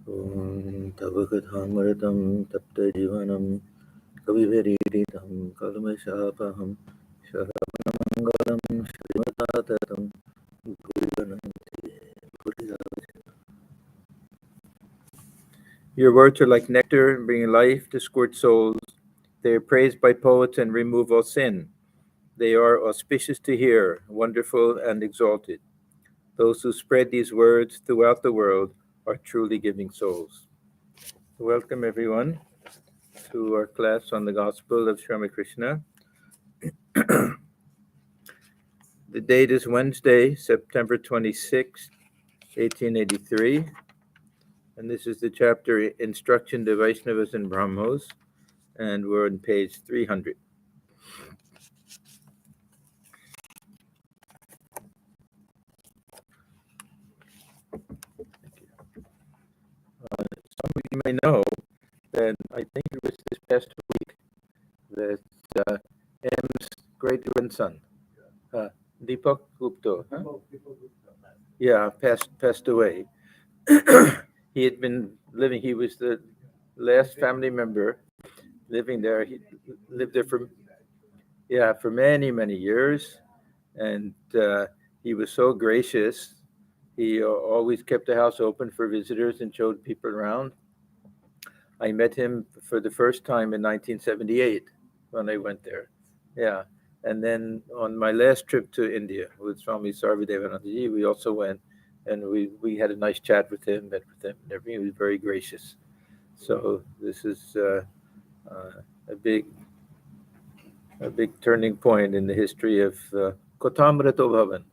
ॐ तव कथामृतं तप्तजीवनं कविभिरीडितं कल्मषापहं शरवणमङ्गलं श्रीमदाततं Your words are like nectar, bringing life to scorched souls. They are praised by poets and remove all sin. They are auspicious to hear, wonderful and exalted. Those who spread these words throughout the world are truly giving souls. Welcome, everyone, to our class on the Gospel of Sri Ramakrishna. The date is Wednesday, September 26, 1883, and this is the chapter Instruction to Vaishnavas and Brahmos, and we're on page 300. Some of you may know that I think it was this past week that M's great grandson, Deepak Gupta, yeah, passed away. He had been living. He was the last family member living there. He lived there for many years, and he was so gracious. He always kept the house open for visitors and showed people around. I met him for the first time in 1978 when I went there. Yeah. And then on my last trip to India with Swami Sarvadevanandaji, we also went and we had a nice chat with him, met with him, and everything. He was very gracious. So this is a big turning point in the history of Kotamrato Bhavan.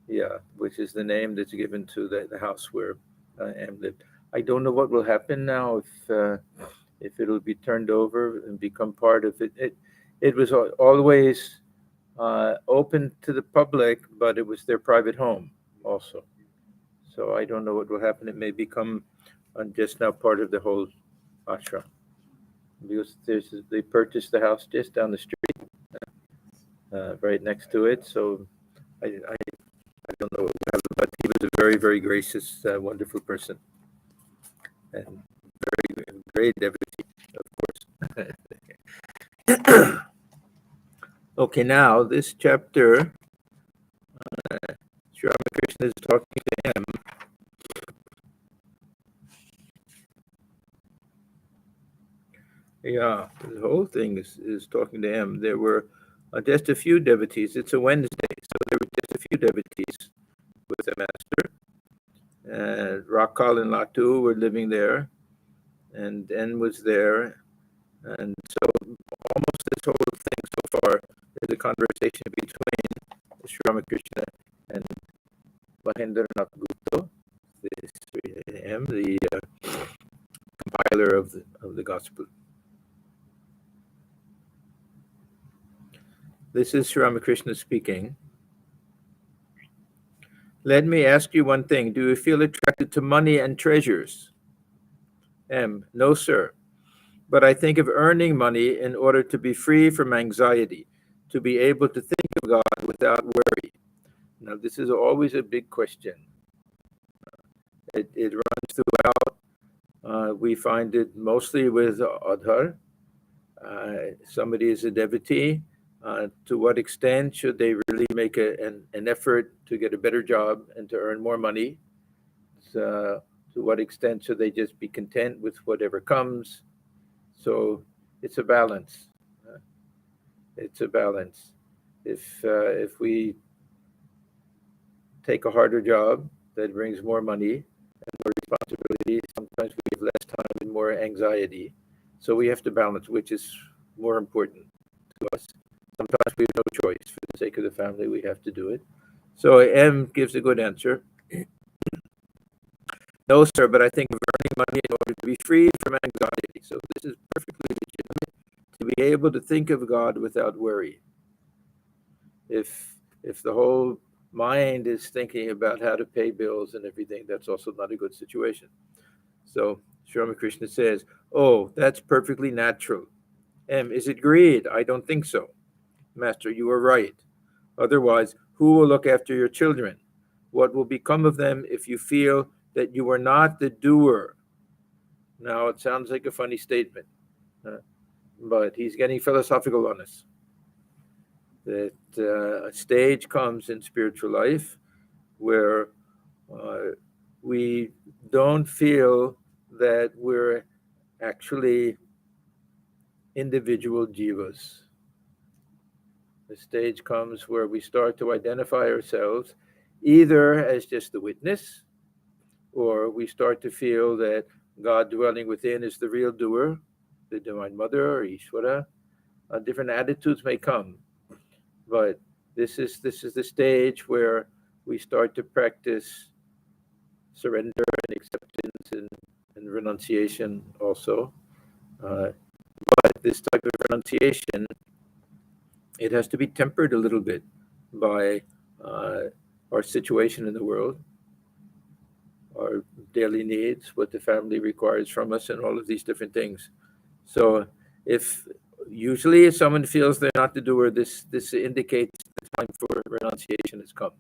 Yeah, which is the name that's given to the house where Am lived. I don't know what will happen now if it'll be turned over and become part of it. It was always open to the public, but it was their private home also. So I don't know what will happen. It may become just now part of the whole ashram because they purchased the house just down the street, right next to it. So I don't know what will happen, but he was a very gracious, wonderful person, and very great devotee, of course. Okay, now this chapter, Sri Ramakrishna is talking to him. Yeah, the whole thing is talking to him. There were just a few devotees. It's a Wednesday, so there were just a few devotees with the master. Rakal and Latu were living there, and N was there. And so almost this whole thing so far is a conversation between Sri Ramakrishna and Mahendranath Gupta, the compiler of the gospel. This is Sri Ramakrishna speaking. Let me ask you one thing. Do you feel attracted to money and treasures? M. No, sir. But I think of earning money in order to be free from anxiety, to be able to think of God without worry. Now, this is always a big question. It runs throughout. We find it mostly with Adhar. Somebody is a devotee. To what extent should they really make an effort to get a better job and to earn more money? To what extent should they just be content with whatever comes? So it's a balance. It's a balance. If we take a harder job that brings more money and more responsibility, sometimes we have less time and more anxiety. So we have to balance which is more important to us. Sometimes we have no choice. For the sake of the family, we have to do it. So M gives a good answer. No, sir, but I think of earning money in order to be free from anxiety. So this is perfectly legitimate, to be able to think of God without worry. If the whole mind is thinking about how to pay bills and everything, that's also not a good situation. So Sri Ramakrishna says, oh, that's perfectly natural. M, is it greed? I don't think so. Master, you are right. Otherwise, who will look after your children? What will become of them if you feel that you are not the doer Now, it sounds like a funny statement, but he's getting philosophical on us. That a stage comes in spiritual life where we don't feel that we're actually individual jivas. The stage comes where we start to identify ourselves either as just the witness, or we start to feel that God dwelling within is the real doer, the Divine Mother or Ishvara. Different attitudes may come, but this is the stage where we start to practice surrender and acceptance and renunciation also. But this type of renunciation, it has to be tempered a little bit by our situation in the world, our daily needs, what the family requires from us, and all of these different things. So if someone feels they're not the doer, this indicates the time for renunciation has come,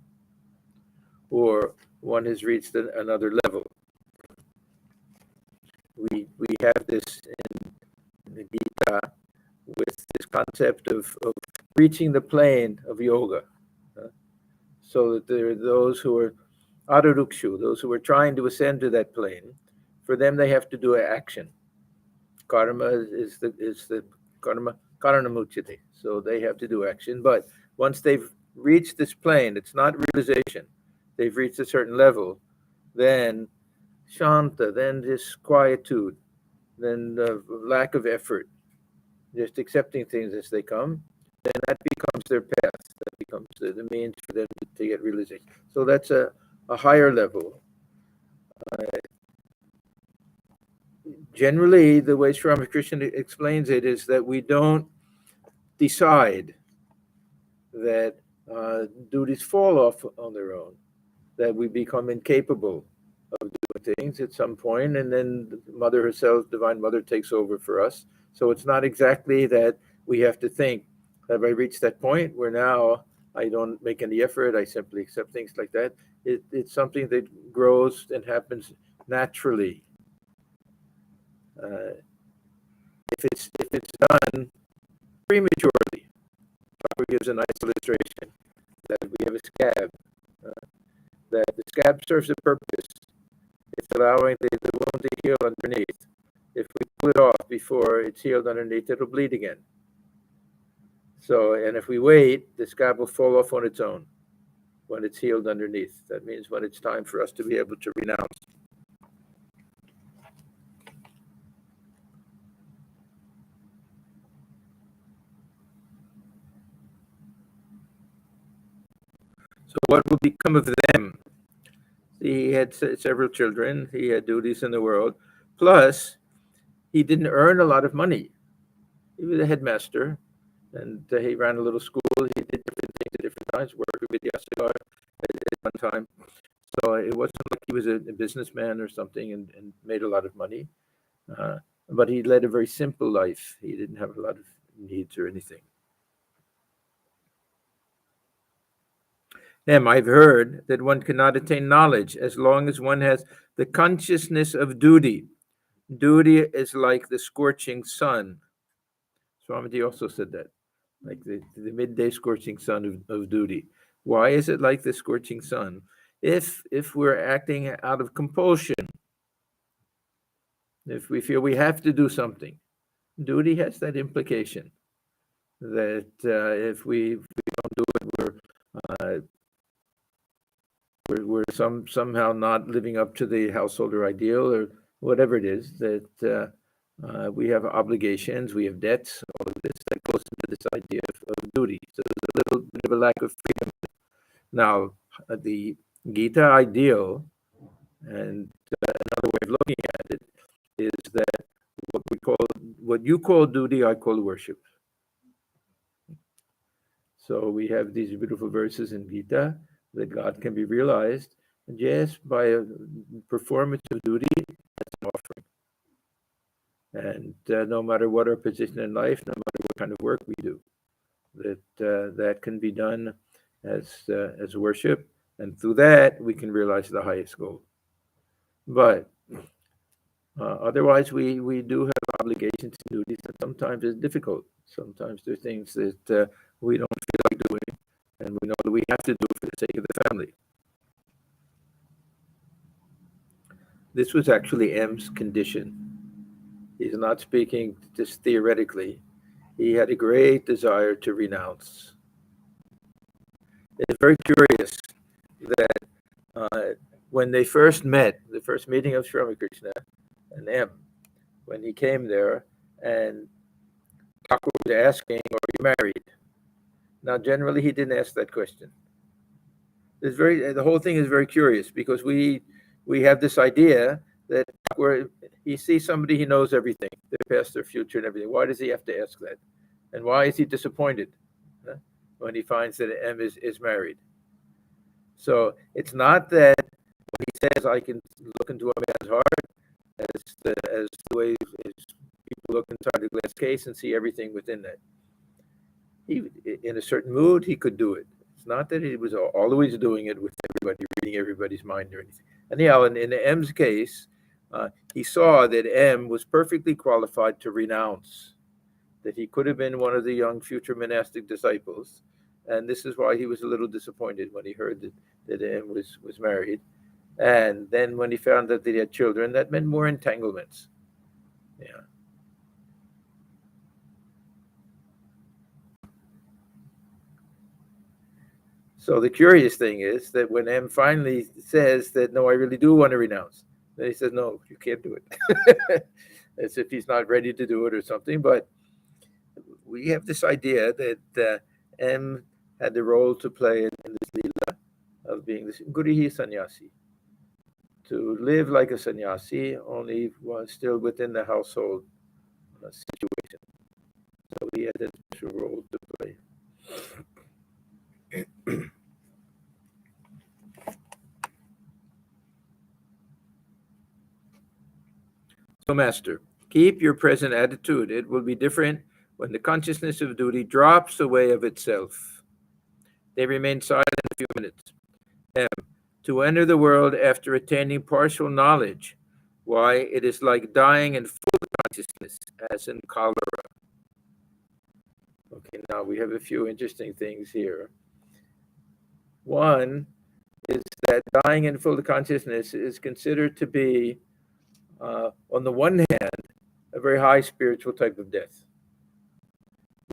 or one has reached another level. We have this in the Gita with this concept of reaching the plane of yoga. So that there are those who are ararukshu, those who are trying to ascend to that plane. For them, they have to do an action. Karma is the karma karanamuchite. So they have to do action. But once they've reached this plane, it's not realization. They've reached a certain level. Then shanta, then this quietude, then the lack of effort, just accepting things as they come, then that becomes their path. That becomes the means for them to get realization. So that's a higher level. Generally, the way Sri Ramakrishna explains it is that we don't decide that duties fall off on their own, that we become incapable of doing things at some point, and then Mother herself, Divine Mother, takes over for us. So it's not exactly that we have to think, have I reached that point where now I don't make any effort, I simply accept things like that. It's something that grows and happens naturally. If it's done prematurely, Prabhupada gives a nice illustration that we have a scab, that the scab serves a purpose. It's allowing the wound to heal underneath. If we pull it off before it's healed underneath, it'll bleed again. So, and if we wait, the scab will fall off on its own when it's healed underneath. That means when it's time for us to be able to renounce. So what will become of them? He had several children. He had duties in the world. Plus, he didn't earn a lot of money. He was a headmaster, and he ran a little school. He did different things at different times, worked with Yasigar at one time. So it wasn't like he was a businessman or something and made a lot of money. But he led a very simple life. He didn't have a lot of needs or anything. I've heard that one cannot attain knowledge as long as one has the consciousness of duty. Duty is like the scorching sun. Swami also said that, like the midday scorching sun of duty. Why is it like the scorching sun? If we're acting out of compulsion, if we feel we have to do something, duty has that implication that if we don't do it, we're somehow not living up to the householder ideal or whatever it is, that we have obligations, we have debts, all of this that goes into this idea of duty. So there's a little bit of a lack of freedom. Now, the Gita ideal, and another way of looking at it, is that what you call duty, I call worship. So we have these beautiful verses in Gita that God can be realized just by a performance of duty as an offering. And no matter what our position in life, no matter what kind of work we do, that can be done as worship, and through that we can realize the highest goal. But Otherwise, we do have obligations and duties that sometimes is difficult. Sometimes there are things that we don't feel like doing, and we know that we have to do for the sake of the family. This was actually M's condition. He's not speaking just theoretically. He had a great desire to renounce. It's very curious that when they first met, the first meeting of Sri Ramakrishna and M, when he came there, and Thakur was asking, "Are you married?" Now, generally, he didn't ask that question. The whole thing is very curious because we have this idea that where he sees somebody, he knows everything, their past, their future, and everything. Why does he have to ask that? And why is he disappointed when he finds that M is married? So it's not that when he says, "I can look into a man's heart," as the way people look inside a glass case and see everything within that. He, in a certain mood, he could do it. It's not that he was always doing it with everybody, reading everybody's mind or anything. Anyhow, in M's case, he saw that M was perfectly qualified to renounce, that he could have been one of the young future monastic disciples. And this is why he was a little disappointed when he heard that M was married. And then when he found that they had children, that meant more entanglements. Yeah. So the curious thing is that when M finally says that, "No, I really do want to renounce," then he says, "No, you can't do it." As if he's not ready to do it or something. But we have this idea that M had the role to play in this lila of being this Gurihi sannyasi, to live like a sannyasi, only was still within the household situation. So he had a special role to play. So, Master, keep your present attitude. It will be different when the consciousness of duty drops away of itself. They remain silent a few minutes. M. To enter the world after attaining partial knowledge, why, it is like dying in full consciousness, as in cholera. Okay, now we have a few interesting things here. One is that dying in full consciousness is considered to be, on the one hand, a very high spiritual type of death.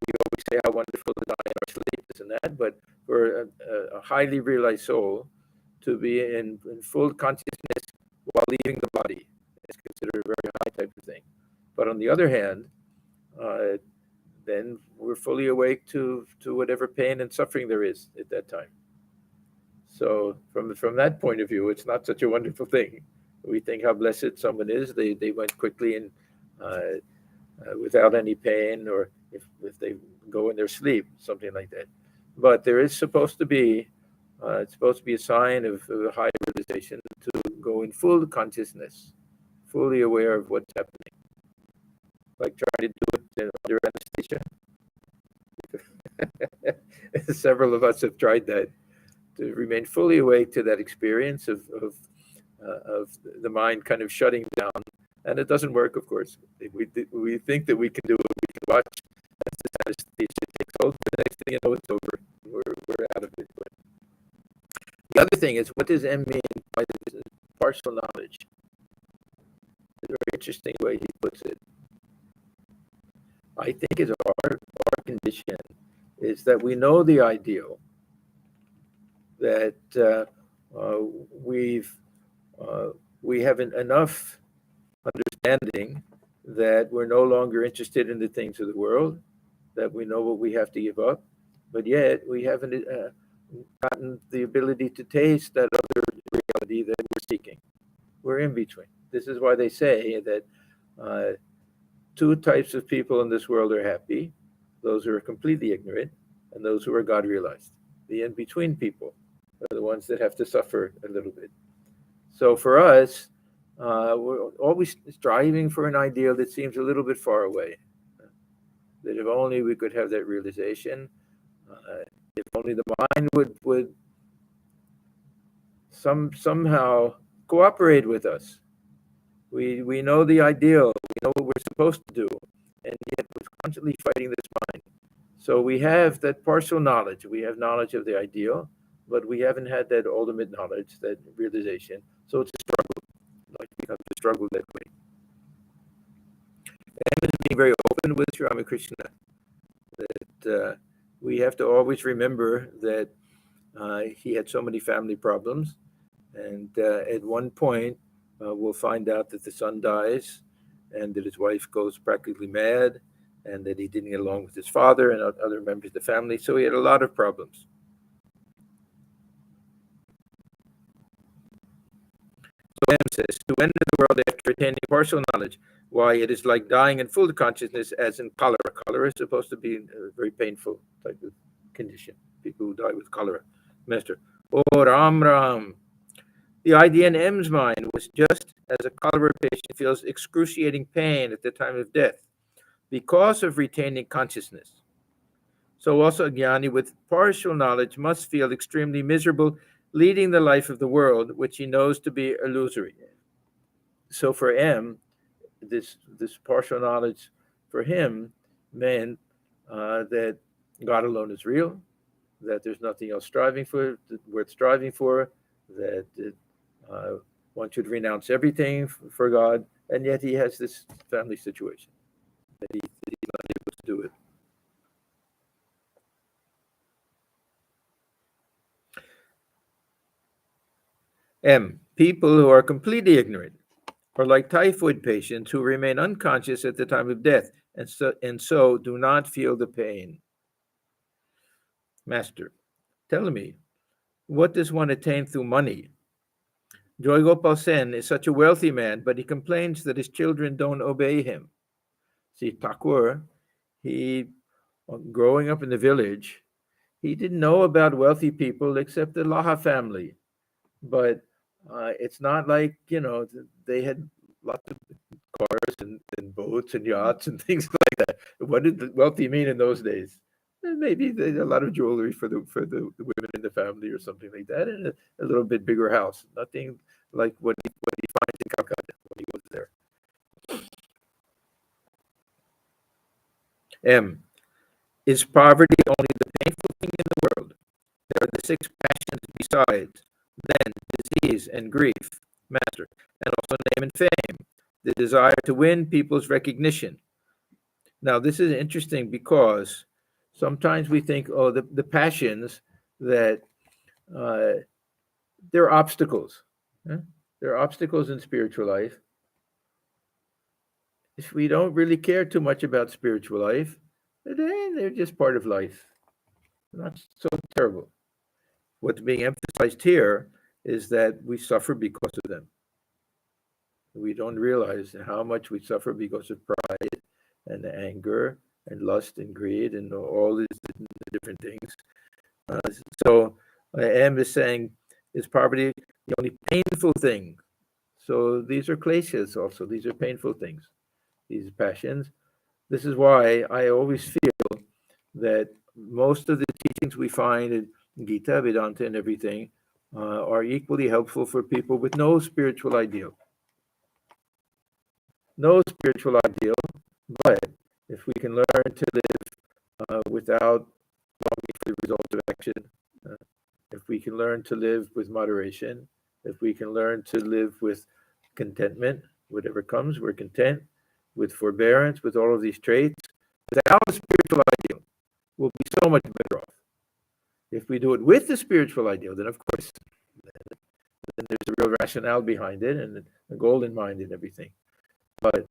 We always say how wonderful to die in our sleep, this and that, but for a highly realized soul to be in full consciousness while leaving the body is considered a very high type of thing. But on the other hand, then we're fully awake to whatever pain and suffering there is at that time. So from that point of view, it's not such a wonderful thing. We think how blessed someone is. They went quickly and without any pain, or if they go in their sleep, something like that. But there is supposed to be it's supposed to be a sign of a high realization to go in full consciousness, fully aware of what's happening, like trying to do it under anesthesia. Several of us have tried that, to remain fully awake to that experience of the mind kind of shutting down. And it doesn't work, of course. We think that we can do it. We can watch as this anesthesia takes hold. The next thing you know, it's over. We're out of it. But the other thing is, what does M mean by this partial knowledge? It's a very interesting way he puts it. I think is our condition is that we know the ideal, that we have enough understanding that we're no longer interested in the things of the world, that we know what we have to give up, but yet we haven't gotten the ability to taste that other reality that we're seeking. We're in between. This is why they say that two types of people in this world are happy: those who are completely ignorant and those who are God realized. The in-between people are the ones that have to suffer a little bit. So for us, we're always striving for an ideal that seems a little bit far away. That if only we could have that realization, if only the mind would somehow cooperate with us, We know the ideal. We know what we're supposed to do, and yet we're constantly fighting this mind. So we have that partial knowledge. We have knowledge of the ideal, but we haven't had that ultimate knowledge, that realization. So it's a struggle. Life becomes a struggle that way. And is being very open with Sri Ramakrishna, that we have to always remember that he had so many family problems, and at one point we'll find out that the son dies, and that his wife goes practically mad, and that he didn't get along with his father and other members of the family. So he had a lot of problems. So M says, to enter the world after attaining partial knowledge, why it is like dying in full consciousness, as in cholera. Cholera is supposed to be a very painful type of condition. People who die with cholera. Master, oh Ram Ram. The idea in M's mind was just as a cholera patient feels excruciating pain at the time of death because of retaining consciousness. So also a jnani with partial knowledge must feel extremely miserable leading the life of the world, which he knows to be illusory. So for M, this partial knowledge for him meant that God alone is real, that there's nothing else worth striving for, that one should renounce everything for God, and yet he has this family situation that he's not able to do it. M. People who are completely ignorant are like typhoid patients who remain unconscious at the time of death, and so do not feel the pain. Master, tell me, what does one attain through money? Joy Gopal Sen is such a wealthy man, but he complains that his children don't obey him. See, Thakur, growing up in the village, he didn't know about wealthy people except the Laha family. But it's not like, they had lots of cars and boats and yachts and things like that. What did the wealthy mean in those days? Maybe a lot of jewelry for the women in the family or something like that, and a little bit bigger house. Nothing like what he finds in Calcutta when he goes there. M. Is poverty only the painful thing in the world? There are the 6 passions besides, then disease and grief, Master, and also name and fame, the desire to win people's recognition. Now, this is interesting because sometimes we think, the passions, that they're obstacles. They're obstacles in spiritual life. If we don't really care too much about spiritual life, they're just part of life. Not so terrible. What's being emphasized here is that we suffer because of them. We don't realize how much we suffer because of pride and anger and lust and greed and all these different things. So M is saying, is poverty the only painful thing? So these are kleshas also. These are painful things, these passions. This is why I always feel that most of the teachings we find in Gita, Vedanta, and everything are equally helpful for people with no spiritual ideal. No spiritual ideal, but if we can learn to live without longing for the result of action, if we can learn to live with moderation, if we can learn to live with contentment, whatever comes, we're content, with forbearance, with all of these traits, without a spiritual ideal, we'll be so much better off. If we do it with the spiritual ideal, then of course, then there's a real rationale behind it and a goal in mind and everything. But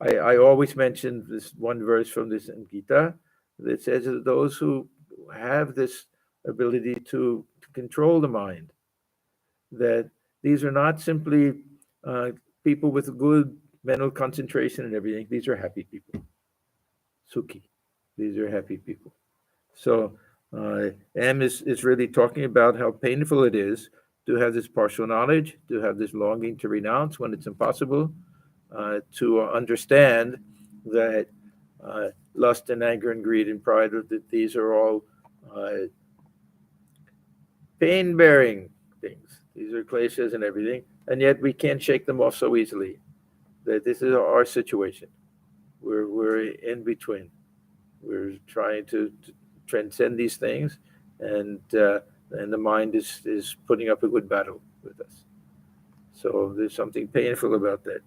I always mention this one verse from this in Gita that says that those who have this ability to control the mind, that these are not simply people with good mental concentration and everything. These are happy people. Sukhi. These are happy people. So M is really talking about how painful it is to have this partial knowledge, to have this longing to renounce when it's impossible, to understand that lust and anger and greed and pride, that these are all pain-bearing things. These are kleshas and everything, and yet we can't shake them off so easily. That this is our situation. We're in between. We're trying to transcend these things, and the mind is putting up a good battle with us. So there's something painful about that.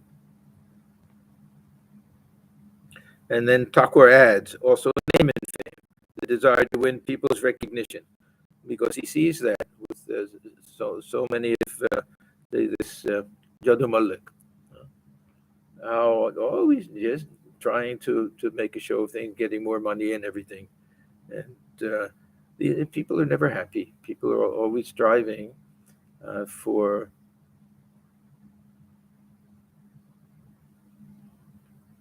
And then Thakur adds also name and fame, the desire to win people's recognition, because he sees that with so many of this Jadu Malik, how always just trying to make a show of things, getting more money and everything, and the people are never happy. People are always striving for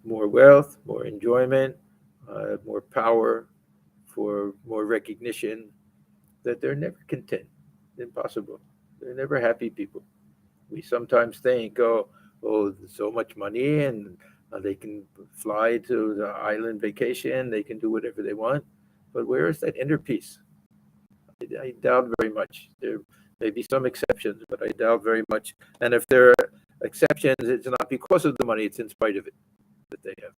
more wealth, more enjoyment, more power, for more recognition, that they're never content. Impossible. They're never happy people. We sometimes think, oh, so much money, and they can fly to the island vacation, they can do whatever they want. But where is that inner peace? I doubt very much. There may be some exceptions, but I doubt very much. And if there are exceptions, it's not because of the money, it's in spite of it that they have.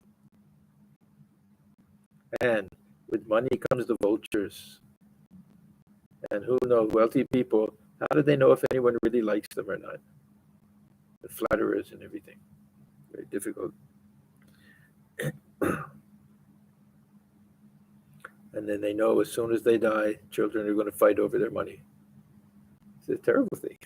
And with money comes the vultures. And who knows, wealthy people, how do they know if anyone really likes them or not? The flatterers and everything. Very difficult. And then they know as soon as they die, children are going to fight over their money. It's a terrible thing.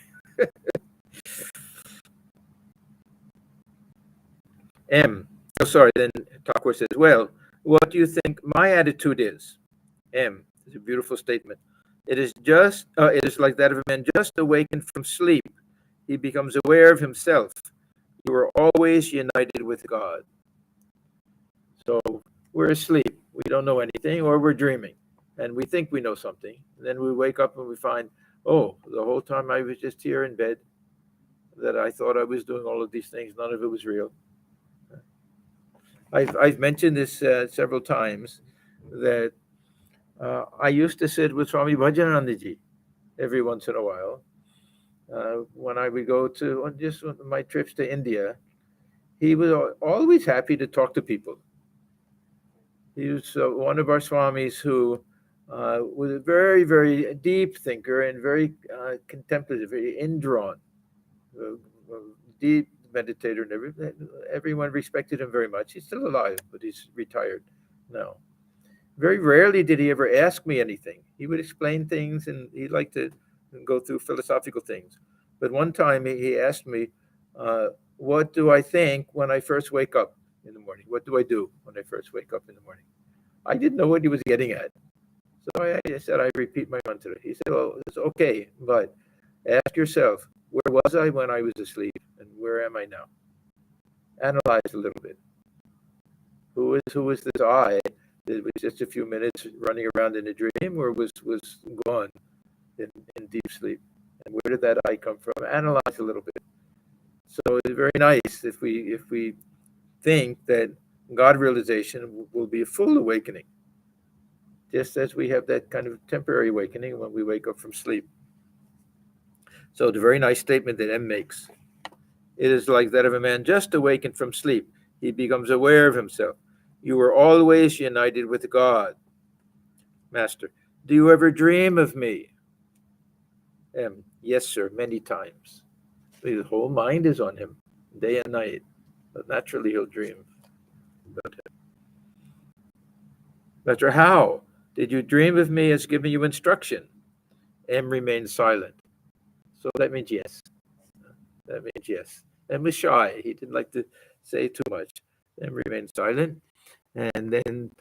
Then Thakur says, well, what do you think my attitude is? It's a beautiful statement. It is like that of a man just awakened from sleep. He becomes aware of himself. You are always united with God. So we're asleep. We don't know anything, or we're dreaming, and we think we know something. And then we wake up and we find, oh, the whole time I was just here in bed, that I thought I was doing all of these things. None of it was real. I've mentioned this several times, that I used to sit with Swami Bhajanananda every once in a while. When I would go to just my trips to India, he was always happy to talk to people. He was one of our Swamis who was a very, very deep thinker and very contemplative, very indrawn, deep meditator, and everyone respected him very much. He's still alive, but he's retired now. Very rarely did he ever ask me anything. He would explain things, and he liked to go through philosophical things. But one time he asked me, what do I think when I first wake up in the morning? What do I do when I first wake up in the morning? I didn't know what he was getting at. So I said, I repeat my mantra. He said, oh, it's okay, but ask yourself, where was I when I was asleep, and where am I now? Analyze a little bit. Who is this I that was just a few minutes running around in a dream, or was gone in deep sleep? And where did that I come from? Analyze a little bit. So it's very nice if we think that God realization will be a full awakening, just as we have that kind of temporary awakening when we wake up from sleep. So it's a very nice statement that M makes. It is like that of a man just awakened from sleep. He becomes aware of himself. You are always united with God. Master, do you ever dream of me? M, yes, sir, many times. His whole mind is on him, day and night. But naturally, he'll dream about him. Master, how? Did you dream of me as giving you instruction? M remained silent. So that means yes. That means yes. M was shy. He didn't like to say too much. M remained silent. And then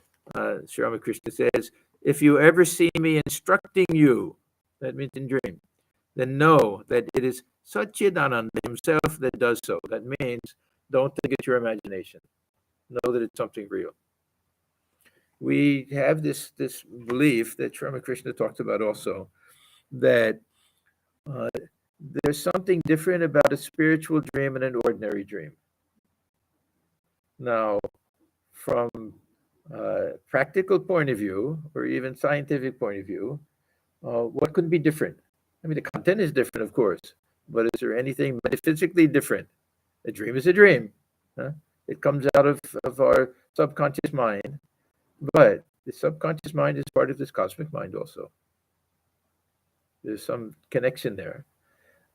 Sri Ramakrishna says, if you ever see me instructing you, that means in dream, then know that it is Satchidananda himself that does so. That means don't think it's your imagination. Know that it's something real. We have this belief that Sri Ramakrishna talked about also, that there's something different about a spiritual dream and an ordinary dream. Now, from a practical point of view, or even scientific point of view, what could be different? I mean, the content is different, of course, but is there anything metaphysically different? A dream is a dream. Huh? It comes out of our subconscious mind, but the subconscious mind is part of this cosmic mind also. There's some connection there.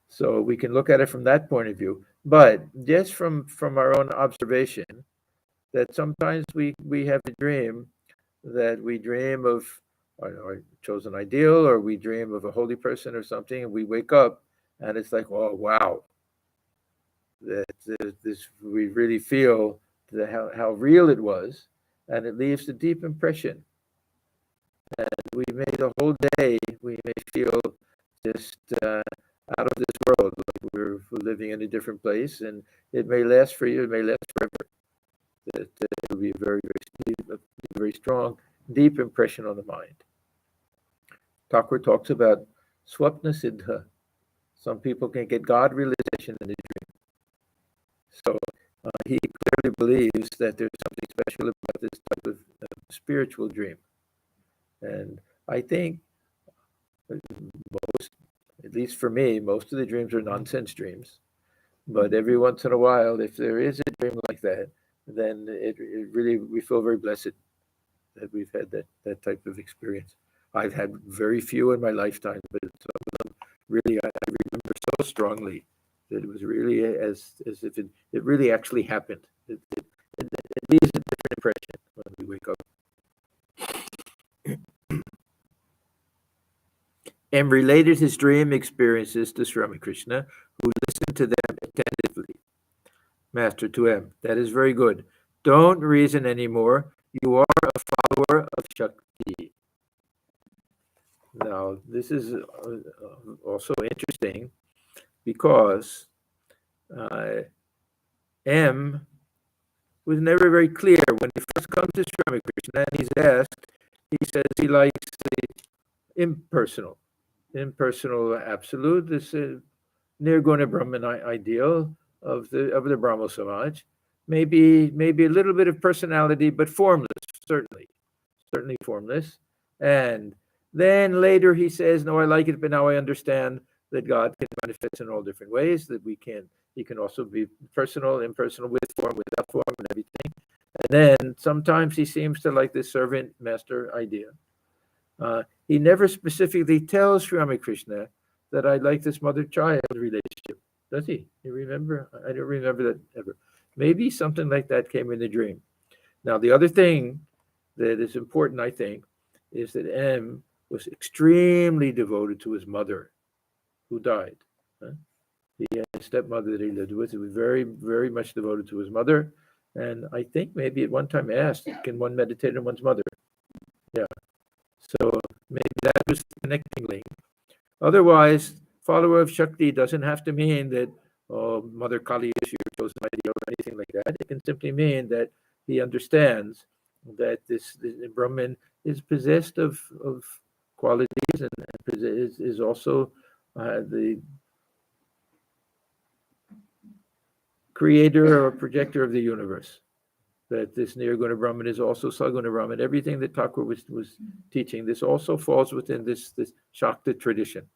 So we can look at it from that point of view. But just from our own observation, that sometimes we have a dream, that we dream of our chosen ideal, or we dream of a holy person or something, and we wake up and it's like, oh wow, that this we really feel that how real it was, and it leaves a deep impression. And we may the whole day we may feel just out of this world, like we're living in a different place, and it may last for you, it may last forever. That it will be a very strong, deep impression on the mind. Thakur talks about swapna siddha. Some people can get God realization in a dream. So he clearly believes that there's something special about this type of spiritual dream. And I think most, at least for me, most of the dreams are nonsense dreams. But every once in a while, if there is a dream like that, then it really, we feel very blessed that we've had that type of experience. I've had very few in my lifetime, but some of them really, I remember so strongly that it was really as if it really actually happened. It leaves a different impression when we wake up. And related his dream experiences to Sri Ramakrishna, who listened to them attentively. Master to M, that is very good. Don't reason anymore. You are a follower of Shakti. Now, this is also interesting because M was never very clear. When he first comes to Sri Ramakrishna and he's asked, he says he likes the impersonal absolute, this Nirguna Brahman ideal of the Brahmo Samaj. Maybe a little bit of personality, but formless, certainly formless. And then later he says, no, I like it, but now I understand that God can manifest in all different ways, that he can also be personal, impersonal, with form, without form, and everything. And then sometimes he seems to like this servant master idea. He never specifically tells Sri Ramakrishna that I like this mother-child relationship. Does he? You remember? I don't remember that ever. Maybe something like that came in the dream. Now, the other thing that is important, I think, is that M was extremely devoted to his mother, who died. He had a stepmother that he lived with. He was very, very much devoted to his mother. And I think maybe at one time asked, can one meditate on one's mother? Yeah. So maybe that was the connecting link. Otherwise, follower of Shakti doesn't have to mean that Mother Kali is your chosen ideal or anything like that. It can simply mean that he understands that this Brahman is possessed of qualities and is also the creator or projector of the universe. That this Nirguna Brahman is also Saguna Brahman. Everything that Thakur was teaching, this also falls within this Shakti tradition.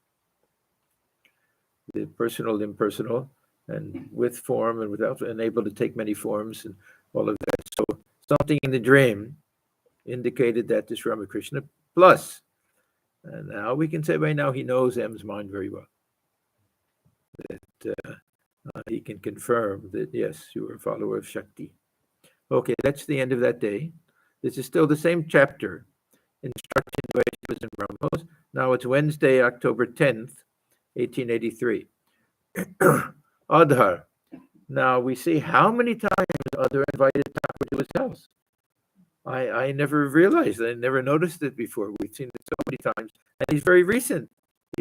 The personal, impersonal, and with form and without, and able to take many forms and all of that. So something in the dream indicated that to Sri Ramakrishna. Plus, and now we can say by now he knows M's mind very well. That he can confirm that, yes, you are a follower of Shakti. Okay, that's the end of that day. This is still the same chapter, Instruction to Vaishnavas and Brahmos. Now it's Wednesday, October 10th, 1883. Adhar. Now we see how many times Adhar invited Thakur to his house. I never realized, I never noticed it before. We've seen it so many times, and he's very recent.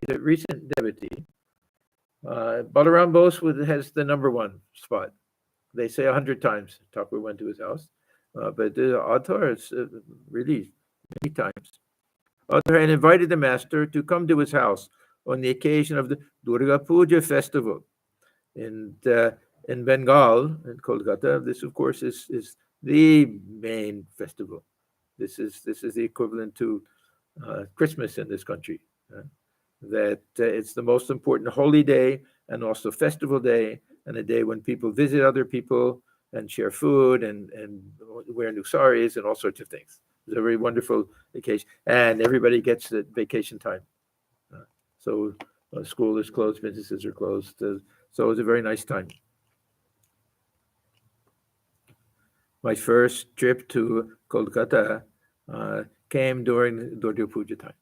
He's a recent devotee. Balaram Bose has the number one spot. They say 100 times Thakur went to his house, but Adhar is really many times. Adhar had invited the master to come to his house on the occasion of the Durga Puja festival in Bengal, in Kolkata. This, of course, is the main festival. This is the equivalent to Christmas in this country. That it's the most important holy day, and also festival day, and a day when people visit other people and share food and wear new saris and all sorts of things. It's a very wonderful vacation, and everybody gets the vacation time. So school is closed, businesses are closed, so it was a very nice time. My first trip to Kolkata came during Durga Puja time,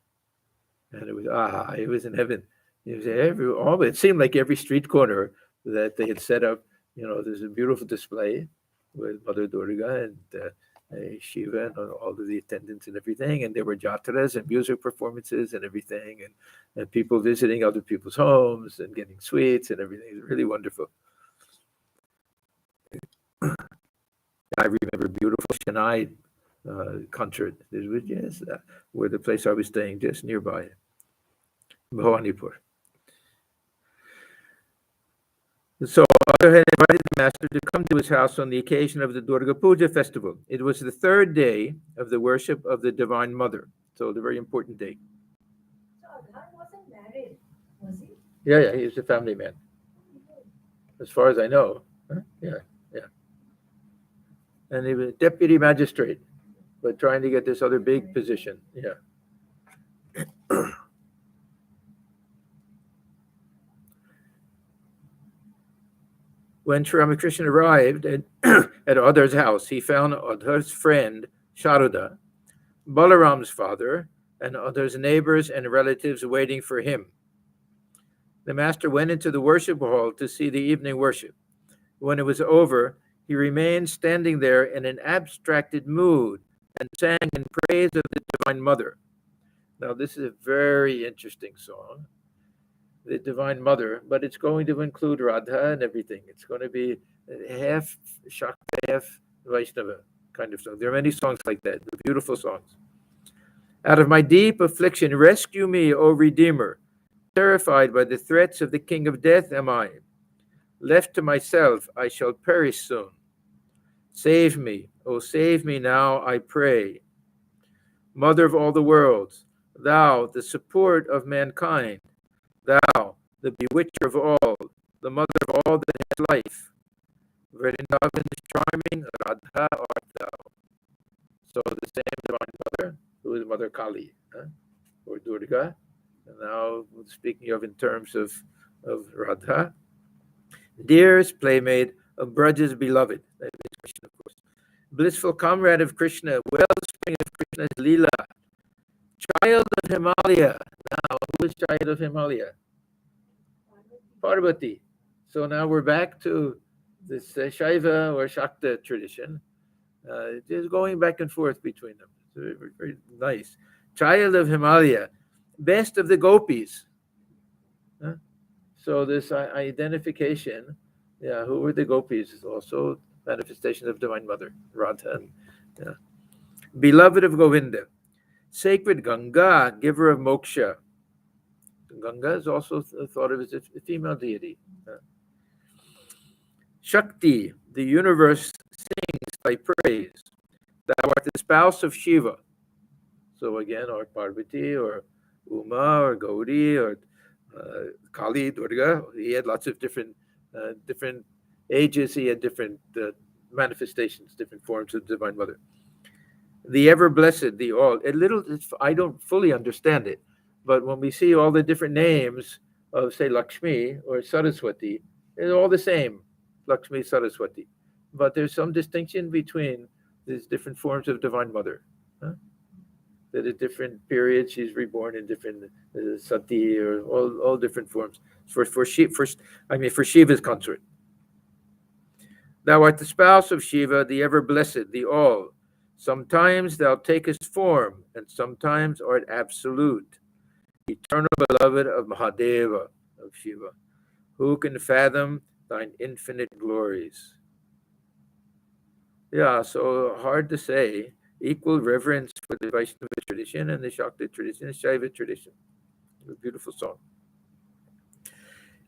and it was in heaven. It seemed like every street corner that they had set up, there's a beautiful display with Mother Durga and Shiva and all of the attendants and everything, and there were jatras and music performances and everything, and people visiting other people's homes and getting sweets and everything. It was really wonderful. I remember beautiful Chennai concert. It was just where the place I was staying, just nearby, Bhawanipur. So Adhar had invited the master to come to his house on the occasion of the Durga Puja festival. It was the third day of the worship of the Divine Mother, so the very important day. So Adhar wasn't married, was he? Yeah, he was a family man, as far as I know. Yeah. And he was deputy magistrate, but trying to get this other big position. Yeah. When Sri Ramakrishna arrived at Adhar's house, he found Adhar's friend Sharuda, Balaram's father, and Adhar's neighbors and relatives waiting for him. The master went into the worship hall to see the evening worship. When it was over, he remained standing there in an abstracted mood and sang in praise of the Divine Mother. Now, this is a very interesting song, the Divine Mother, but it's going to include Radha and everything. It's going to be half Shakti, half Vaishnava kind of song. There are many songs like that, the beautiful songs. Out of my deep affliction, rescue me, O Redeemer. Terrified by the threats of the King of Death am I. Left to myself, I shall perish soon. Save me, oh save me now, I pray. Mother of all the worlds, thou, the support of mankind, thou, the bewitcher of all, the mother of all that has life. Vrindavan's charming Radha art thou. So the same Divine Mother, who is Mother Kali, or Durga. And now speaking of in terms of Radha. Dearest playmate of Braja's beloved, that is Krishna, of course. Blissful comrade of Krishna, wellspring of Krishna's Leela, child of Himalaya. Now, who is child of Himalaya? Parvati. So now we're back to this Shaiva or Shakta tradition, just going back and forth between them. Very, very nice. Child of Himalaya, best of the gopis. So this identification, who were the gopis, is also manifestation of Divine Mother, Radha. Beloved of Govinda, sacred Ganga, giver of moksha. Ganga is also thought of as a female deity. Shakti, the universe sings thy praise. Thou art the spouse of Shiva. So again, or Parvati, or Uma, or Gauri, or Kali, Durga. He had lots of different ages. He had different manifestations, different forms of Divine Mother. The ever blessed, the all. I don't fully understand it, but when we see all the different names of, say, Lakshmi or Saraswati, they're all the same, Lakshmi, Saraswati. But there's some distinction between these different forms of Divine Mother. That at different periods she's reborn in different sati or all different forms for Shiva's consort. Thou art the spouse of Shiva, the ever blessed, the all. Sometimes thou takest form, and sometimes art absolute. Eternal beloved of Mahadeva, of Shiva. Who can fathom thine infinite glories? Yeah, so hard to say. Equal reverence for the Vaishnava tradition and the Shakti tradition and Shaiva tradition. A beautiful song.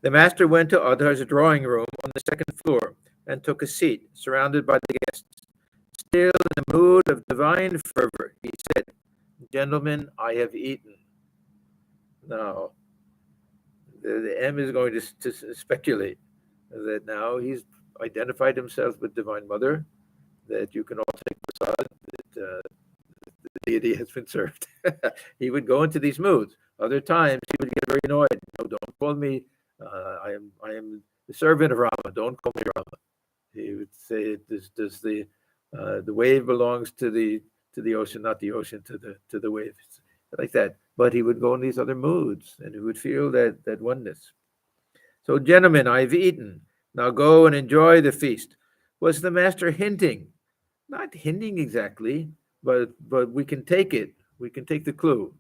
The master went to Adhar's drawing room on the second floor and took a seat, surrounded by the guests. Still in a mood of divine fervor, he said, "Gentlemen, I have eaten." Now, the M is going to speculate that now he's identified himself with Divine Mother, that you can all take prasad, that the deity has been served. He would go into these moods. Other times he would get very annoyed. No, don't call me. I am the servant of Rama. Don't call me Rama. He would say, "Does the wave belongs to the ocean, not the ocean to the waves," like that. But he would go in these other moods, and he would feel that oneness. So, gentlemen, I've eaten. Now go and enjoy the feast. Was the master hinting? Not hinting exactly, but we can take it. We can take the clue.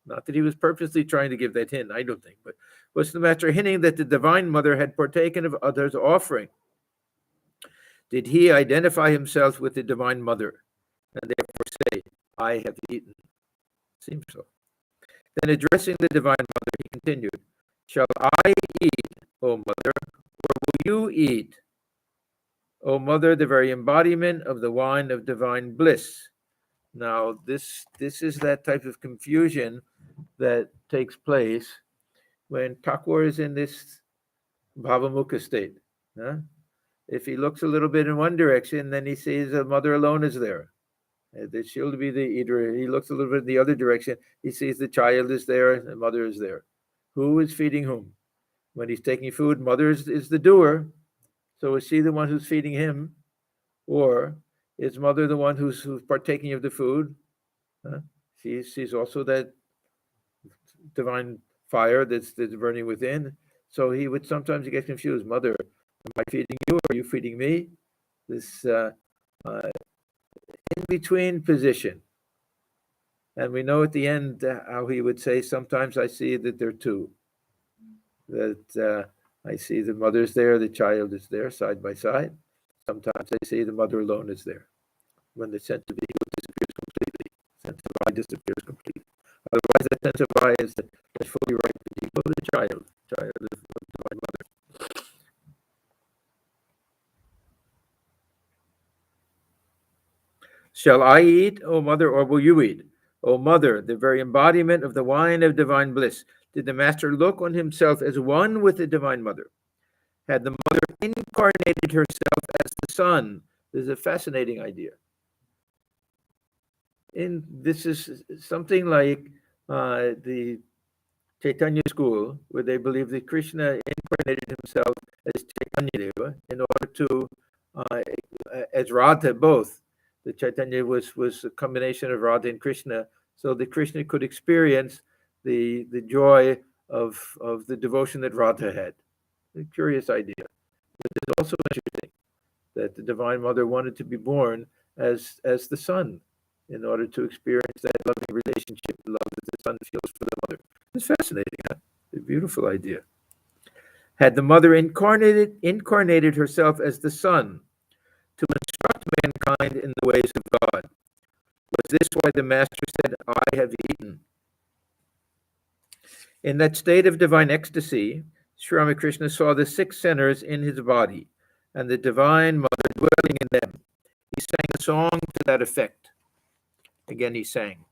Not that he was purposely trying to give that hint, I don't think, but was the master hinting that the Divine Mother had partaken of others' offering? Did he identify himself with the Divine Mother and therefore say, I have eaten? Seems so. Then addressing the Divine Mother, he continued, shall I eat, O Mother, or will you eat? O Mother, the very embodiment of the wine of divine bliss. Now, this is that type of confusion that takes place when Thakur is in this bhavamukha state. Huh? If he looks a little bit in one direction, then he sees a mother alone is there. That she'll be the eater. He looks a little bit in the other direction. He sees the child is there and the mother is there. Who is feeding whom? When he's taking food, mother is the doer. So is she the one who's feeding him? Or is mother the one who's partaking of the food? Huh? She's also that divine fire that's burning within. So he would sometimes get confused. Mother, am I feeding you or are you feeding me? This in-between position. And we know at the end how he would say, sometimes I see that there are two. That I see the mother's there, the child is there side by side. Sometimes I see the mother alone is there. When the sense of ego disappears completely, sense of I disappears completely. Otherwise, that sense of I is fully right with the ego, the child is the Divine Mother. Shall I eat, O Mother, or will you eat? O Mother, the very embodiment of the wine of divine bliss. Did the Master look on himself as one with the Divine Mother? Had the Mother incarnated herself as the Son? This is a fascinating idea. This is something like the Chaitanya school, where they believe that Krishna incarnated himself as Chaitanya Deva in order to, as Radha both. The Chaitanya was a combination of Radha and Krishna, so that Krishna could experience the joy of the devotion that Radha had. A curious idea. But it's also interesting that the Divine Mother wanted to be born as the Son in order to experience that loving relationship, the love that the Son feels for the Mother. It's fascinating, huh? A beautiful idea. Had the Mother incarnated herself as the Son to instruct mankind in the ways of God? Was this why the Master said, I have eaten? In that state of divine ecstasy, Sri Ramakrishna saw the 6 centers in his body and the Divine Mother dwelling in them. He sang a song to that effect. Again, he sang,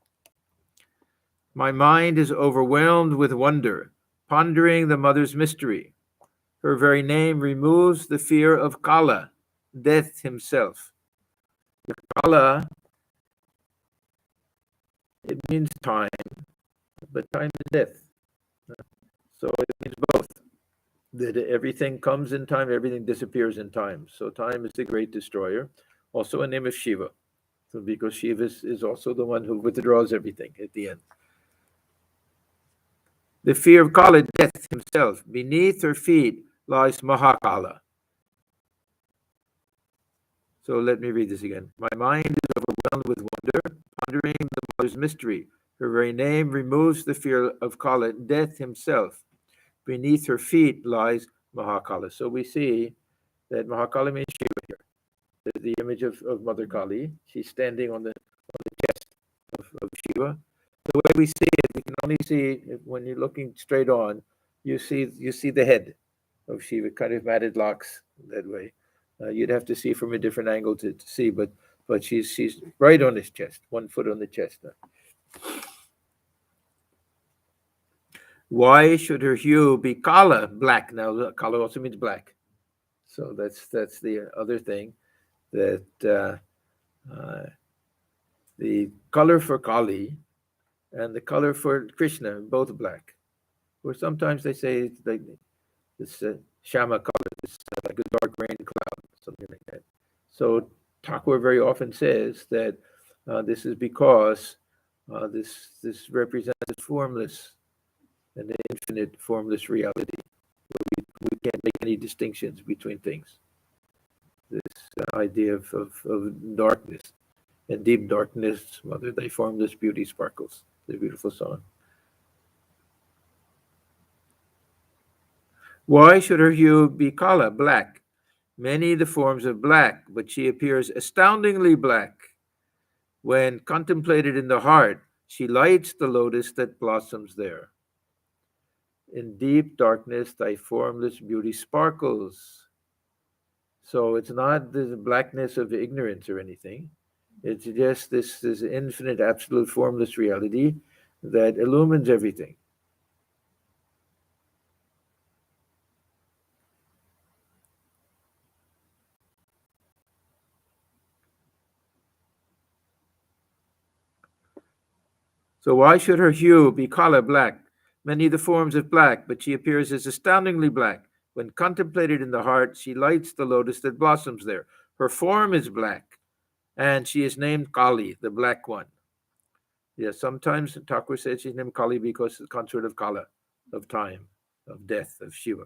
my mind is overwhelmed with wonder, pondering the Mother's mystery. Her very name removes the fear of Kala, death himself. The Kala, it means time, but time is death. So it means both. That everything comes in time, everything disappears in time. So time is the great destroyer. Also a name of Shiva. So because Shiva is also the one who withdraws everything at the end. The fear of Kala, death himself. Beneath her feet lies Mahakala. So let me read this again. My mind is overwhelmed with wonder, pondering the Mother's mystery. Her very name removes the fear of Kala, death himself. Beneath her feet lies Mahakala. So we see that Mahakala means Shiva here. The image of Mother Kali. She's standing on the chest of Shiva. The way we see it, we can only see when you're looking straight on. You see the head of Shiva, kind of matted locks that way. You'd have to see from a different angle to see, but she's right on his chest, 1 foot on the chest. Why should her hue be kala, black? Now, kala also means black. So that's the other thing, that uh, the color for Kali and the color for Krishna, both black. Or sometimes they say it's like this shama color, this like a dark rain cloud, something like that. So Thakur very often says that this is because this represents formless and the infinite formless reality. We can't make any distinctions between things. This idea of darkness and deep darkness, mother, thy formless beauty sparkles. The beautiful song. Why should her hue be kala, black? Many the forms of black, but she appears astoundingly black. When contemplated in the heart, she lights the lotus that blossoms there. In deep darkness, thy formless beauty sparkles. So it's not the blackness of ignorance or anything. It's just this infinite, absolute, formless reality that illumines everything. So why should her hue be kala, black? Many the forms of black, but she appears as astoundingly black. When contemplated in the heart, she lights the lotus that blossoms there. Her form is black, and she is named Kali, the black one. Yes, sometimes Thakur says she's named Kali because it's the consort of Kala, of time, of death, of Shiva.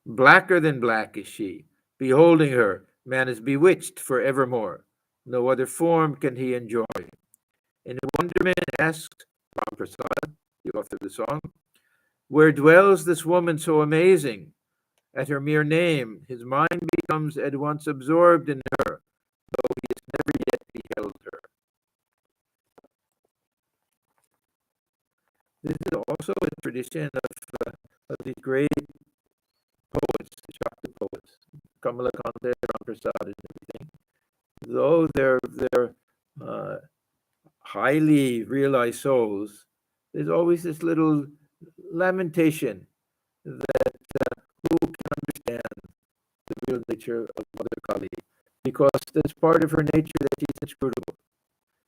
Blacker than black is she. Beholding her, man is bewitched for evermore. No other form can he enjoy. In wonderment asked Ram Prasad, the author of the song, where dwells this woman so amazing? At her mere name, his mind becomes at once absorbed in her, though he has never yet beheld her. This is also a tradition of these great poets, the Shakti poets, Kamalakanta, Ram Prasad, and everything. Though they're uh, highly realized souls, there's always this little lamentation that who can understand the real nature of Mother Kali, because there's part of her nature that she's inscrutable.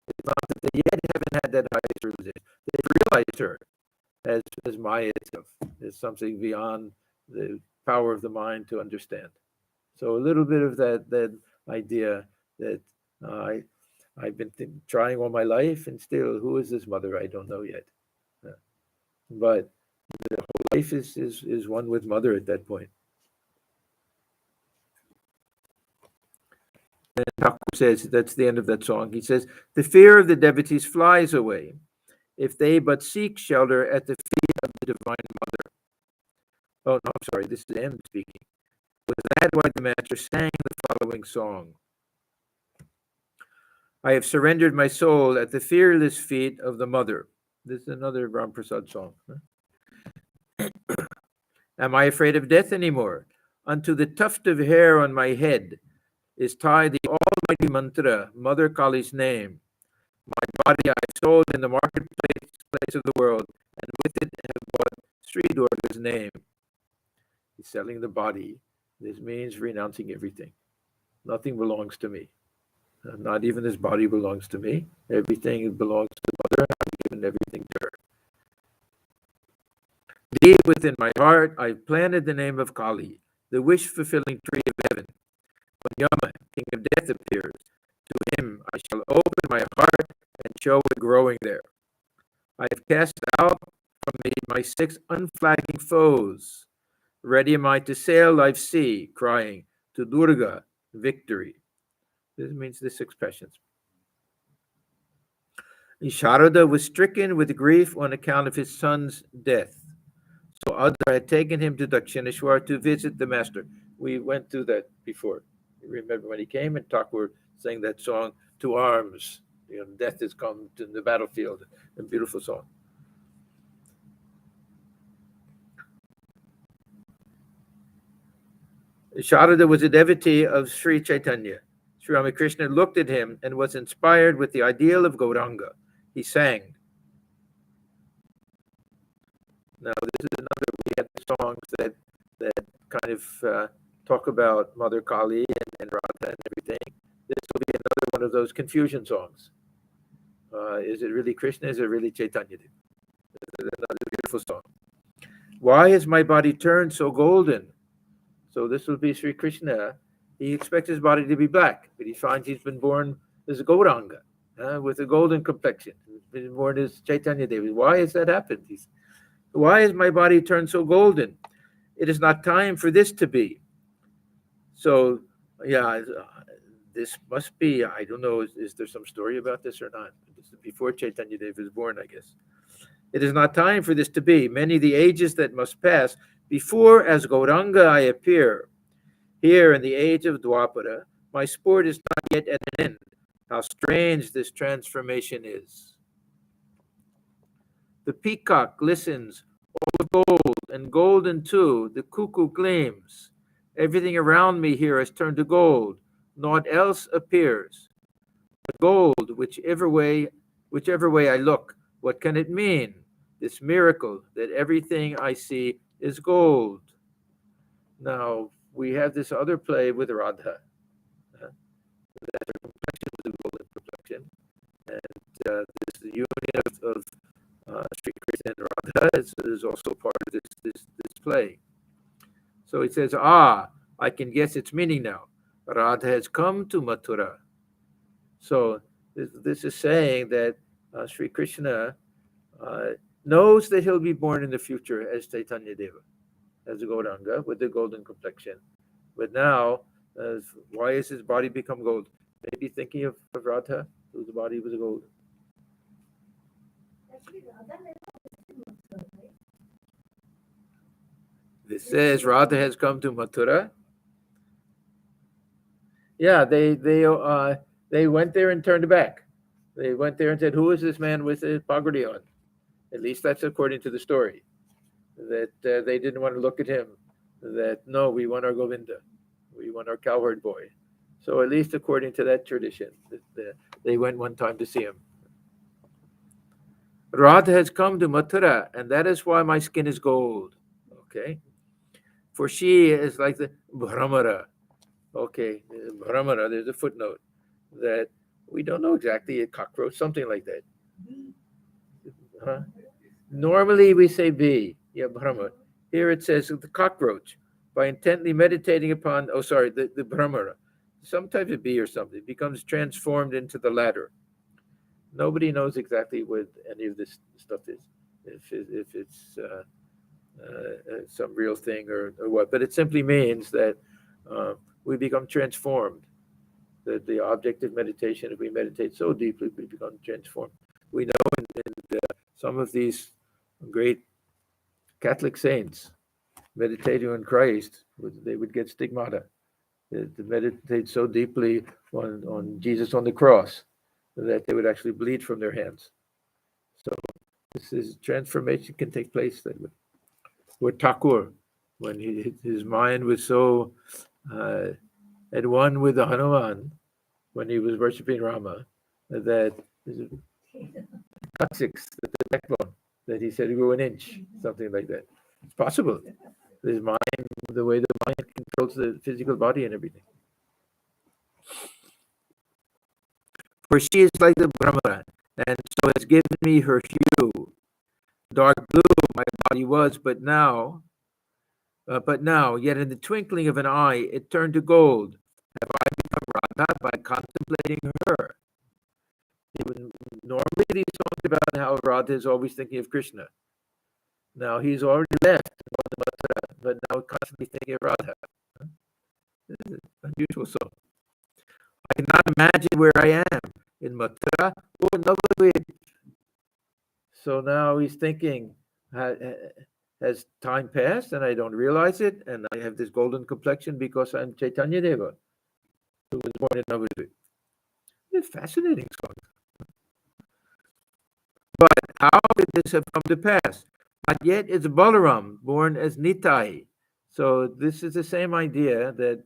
It's not that they yet haven't had that highest realization. They've realized her as Maya itself, as something beyond the power of the mind to understand. So a little bit of that idea that I've been trying all my life, and still, who is this mother? I don't know yet. But the whole life is one with mother at that point. And Thakur says, that's the end of that song. He says, the fear of the devotees flies away if they but seek shelter at the feet of the Divine Mother. Oh, no, I'm sorry, this is M speaking. Was that why the master sang the following song? I have surrendered my soul at the fearless feet of the Mother. This is another Ram Prasad song. Am I afraid of death anymore? Unto the tuft of hair on my head is tied the almighty mantra, Mother Kali's name. My body I have sold in the marketplace of the world, and with it have bought Sri Durga's name. He's selling the body. This means renouncing everything. Nothing belongs to me. Not even this body belongs to me. Everything belongs to Mother. I've given everything to her. Deep within my heart, I've planted the name of Kali, the wish-fulfilling tree of heaven. When Yama, king of death, appears, to him I shall open my heart and show it growing there. I have cast out from me my 6 unflagging foes. Ready am I to sail life's sea, crying, to Durga, victory. This means the 6 passions. Sharada was stricken with grief on account of his son's death. So Adhar had taken him to Dakshineshwar to visit the master. We went through that before. You remember when he came and Thakur sang that song, To Arms, death has come to the battlefield, a beautiful song. Sharada was a devotee of Sri Chaitanya. Sri Ramakrishna looked at him and was inspired with the ideal of Gauranga. He sang, Now, this is another, we have songs that kind of talk about Mother Kali and Radha and everything. This will be another one of those confusion songs. Is it really Krishna? Is it really Chaitanya? Another beautiful song. Why is my body turned so golden? So this will be Sri Krishna. He expects his body to be black, but he finds he's been born as a Gauranga with a golden complexion. He's been born as Chaitanya Devi. Why has that happened? Why is my body turned so golden? It is not time for this to be. So, yeah, this must be, I don't know, is there some story about this or not? This is before Chaitanya Devi was born, I guess. It is not time for this to be. Many the ages that must pass before as Gauranga I appear. Here in the age of Dwapara, my sport is not yet at an end. How strange this transformation is. The peacock glistens, all of gold, and golden too, the cuckoo gleams. Everything around me here has turned to gold. Naught else appears. But gold, whichever way I look, what can it mean? This miracle that everything I see is gold. Now, we have this other play with Radha. That her complexion was a golden complexion. And this union of Sri Krishna and Radha is also part of this play. So he says, I can guess its meaning now. Radha has come to Mathura. So this is saying that Sri Krishna knows that he'll be born in the future as Chaitanya Deva, as a Gauranga with the golden complexion. But now, why has his body become gold? Maybe thinking of Radha, whose body was gold. Actually, Radha never visited Mathura, right? This says Radha has come to Mathura. Yeah, they went there and turned back. They went there and said, "Who is this man with a pagadi on?" At least that's according to the story. That they didn't want to look at him. That no, we want our Govinda, we want our cowherd boy. So at least according to that tradition, they went one time to see him. Radha has come to Mathura, and that is why my skin is gold. Okay, for she is like the Brahmara. Okay, Brahmara. There's a footnote that we don't know exactly, a cockroach, something like that. Huh? Normally we say bee, yeah, Brahma. Here it says the cockroach. By intently meditating upon, the Brahmara, some type of bee or something, becomes transformed into the latter. Nobody knows exactly what any of this stuff is, if it's some real thing or what. But it simply means that we become transformed. That the object of meditation, if we meditate so deeply, we become transformed. We know in some of these great Catholic saints meditating on Christ, they would get stigmata. To meditate so deeply on Jesus on the cross that they would actually bleed from their hands. So this is transformation can take place that way. Or Thakur, when his mind was so at one with the Hanuman, when he was worshiping Rama, that coccyx, the backbone, that he said grew an inch, something like that. It's possible. His mind, the way the mind controls the physical body and everything. For she is like the Brahmana, and so has given me her hue. Dark blue my body was, but now, yet in the twinkling of an eye, it turned to gold. Have I become Radha by contemplating her? Normally these songs about how Radha is always thinking of Krishna. Now he's already left Mathura, but now constantly thinking of Radha. This is an unusual song. I cannot imagine where I am, in Mathura or Navadvip. So now he's thinking, has time passed and I don't realize it, and I have this golden complexion because I'm Chaitanya Deva, who was born in Navadvip. It's a fascinating song. But how did this have come to pass? Not yet is Balaram born as Nitai. So this is the same idea that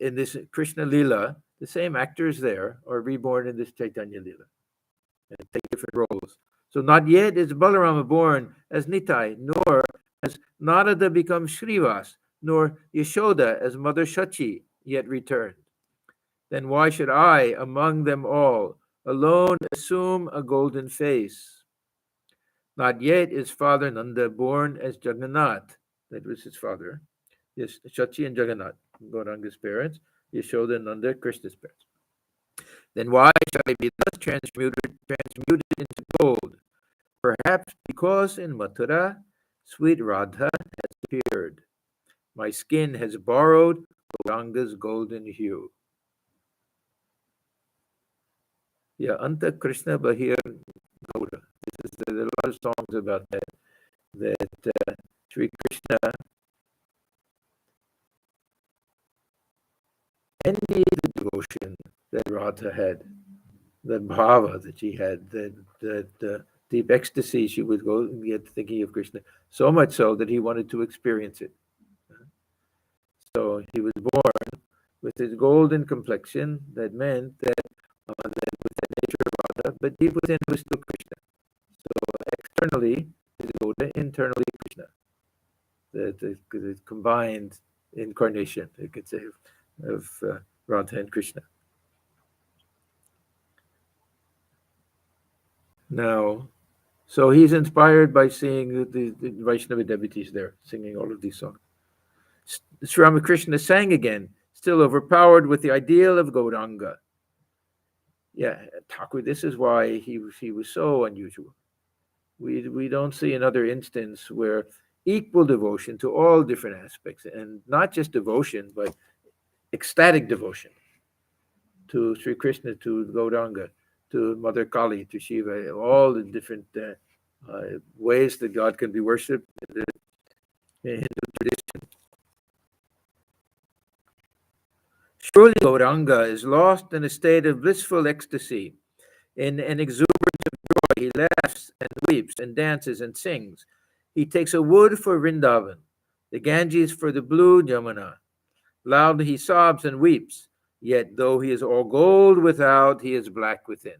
in this Krishna Lila, the same actors there are reborn in this Chaitanya Lila and take different roles. So not yet is Balarama born as Nitai, nor has Narada become Shrivas, nor Yashoda as Mother Shachi yet returned. Then why should I, among them all, alone assume a golden face? Not yet is Father Nanda born as Jagannath, that was his father. Yes, Shachi and Jagannath, Gauranga's parents, Yashoda and Nanda, Krishna's parents. Then why shall I be thus transmuted into gold? Perhaps because in Mathura, sweet Radha has appeared. My skin has borrowed Gauranga's golden hue. Yeah, Anta Krishna Bahir Gaura. There are a lot of songs about that Sri Krishna envied the devotion that Radha had, that bhava that she had, that deep ecstasy she would go and get thinking of Krishna, so much so that he wanted to experience it. So he was born with his golden complexion. That meant that with that nature of Radha, but deep within was still Krishna. So externally is Gauda, internally Krishna. The combined incarnation, you could say, of Radha and Krishna. Now, so he's inspired by seeing the Vaishnava devotees there singing all of these songs. Sri Ramakrishna sang again, still overpowered with the ideal of Gauranga. Yeah, Thakur, this is why he was so unusual. We don't see another instance where equal devotion to all different aspects, and not just devotion, but ecstatic devotion to Sri Krishna, to Gauranga, to Mother Kali, to Shiva, all the different ways that God can be worshipped in the Hindu tradition. Surely Gauranga is lost in a state of blissful ecstasy, in an exuberance of joy. He laughs and weeps and dances and sings. He takes a wood for Vrindavan, the Ganges for the blue Jamuna. Loudly he sobs and weeps, yet though he is all gold without, he is black within.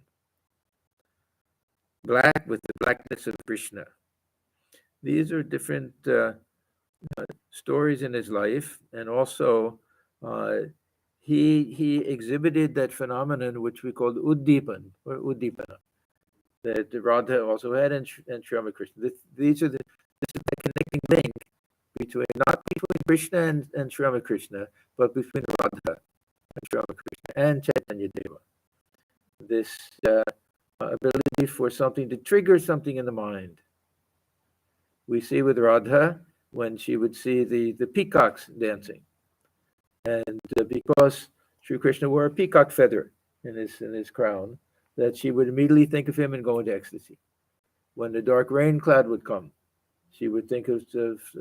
Black with the blackness of Krishna. These are different stories in his life, and also he exhibited that phenomenon which we called Uddipan or Uddipana, that Radha also had, and Sri Ramakrishna. This is the connecting link between, not between Krishna and Sri Ramakrishna, but between Radha and Sri Ramakrishna and Chaitanya Deva. This ability for something to trigger something in the mind. We see with Radha when she would see the peacocks dancing, and because Sri Krishna wore a peacock feather in his crown, that she would immediately think of him and go into ecstasy. When the dark rain cloud would come, she would think of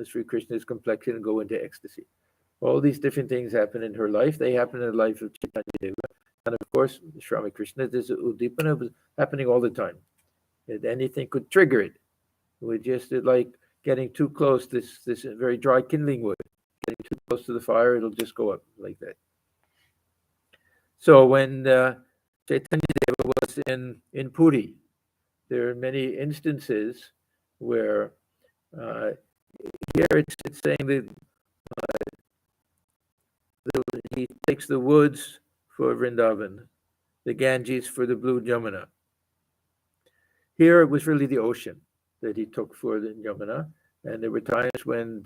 Sri Krishna's complexion and go into ecstasy. All these different things happen in her life. They happen in the life of Chaitanya Deva. And of course, Sri Ramakrishna, this Uddipana was happening all the time. If anything could trigger it. We just like getting too close, this very dry kindling wood. Getting too close to the fire, it'll just go up like that. So when Chaitanya Deva was in Puri, there are many instances where here it's saying that he takes the woods for Vrindavan, the Ganges for the blue Jamuna. Here it was really the ocean that he took for the Yamuna, and there were times when,